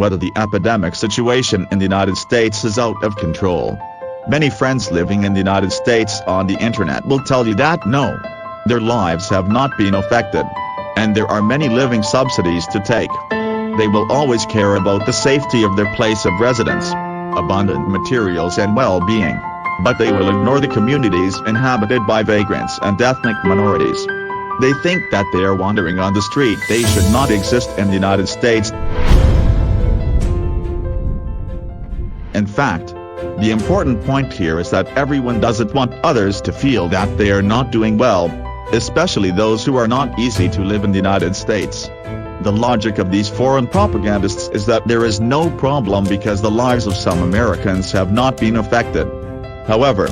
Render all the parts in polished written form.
whether the epidemic situation in the United States is out of control. Many friends living in the United States on the internet will tell you that no, their lives have not been affected, and there are many living subsidies to take. They will always care about the safety of their place of residence, abundant materials and well-being, but they will ignore the communities inhabited by vagrants and ethnic minorities. They think that they are wandering on the street. They should not exist in the United States. In fact, the important point here is that everyone doesn't want others to feel that they are not doing well, especially those who are not easy to live in the United States. The logic of these foreign propagandists is that there is no problem because the lives of some Americans have not been affected. However,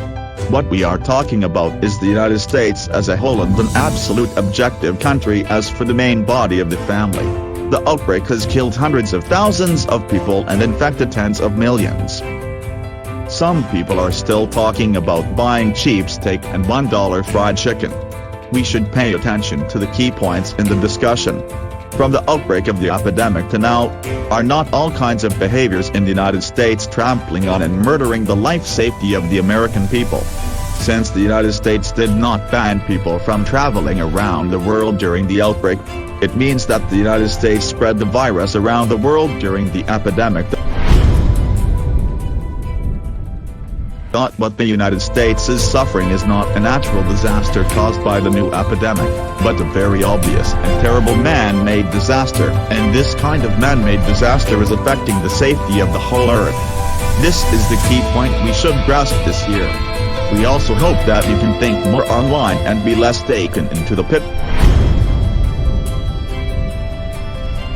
what we are talking about is the United States as a whole and an absolute objective country as for the main body of the family. The outbreak has killed hundreds of thousands of people and infected tens of millions. Some people are still talking about buying cheap steak and $1 fried chicken. We should pay attention to the key points in the discussion. From the outbreak of the epidemic to now, are not all kinds of behaviors in the United States trampling on and murdering the life safety of the American people? Since the United States did not ban people from traveling around the world during the outbreak, it means that the United States spread the virus around the world during the epidemic. What the United States is suffering is not a natural disaster caused by the new epidemic, but a very obvious and terrible man-made disaster, and this kind of man-made disaster is affecting the safety of the whole earth. This is the key point we should grasp this year. We also hope that you can think more online and be less taken into the pit.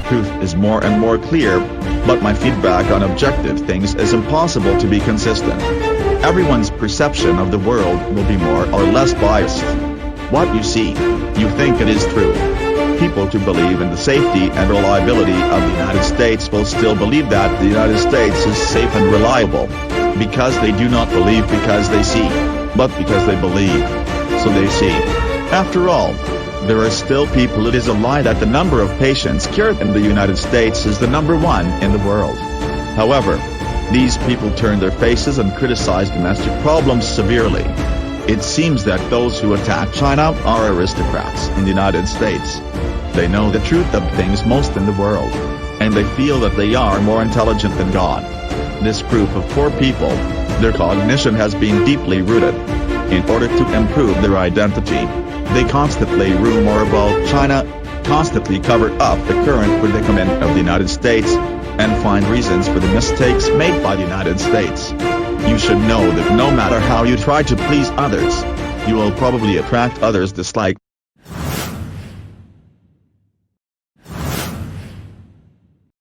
Truth is more and more clear, but my feedback on objective things is impossible to be consistent. Everyone's perception of the world will be more or less biased. What you see, you think it is true. People who believe in the safety and reliability of the United States will still believe that the United States is safe and reliable, because they do not believe because they see, but because they believe. So they see. After all, there are still people. It is a lie that the number of patients cured in the United States is the #1 in the world. However, these people turn their faces and criticize domestic problems severely. It seems that those who attack China are aristocrats in the United States. They know the truth of things most in the world, and they feel that they are more intelligent than God. This group of poor people, their cognition has been deeply rooted. In order to improve their identity, they constantly rumor about China, constantly cover up the current predicament of the United States, and find reasons for the mistakes made by the United States. You should know that no matter how you try to please others, you will probably attract others' dislike.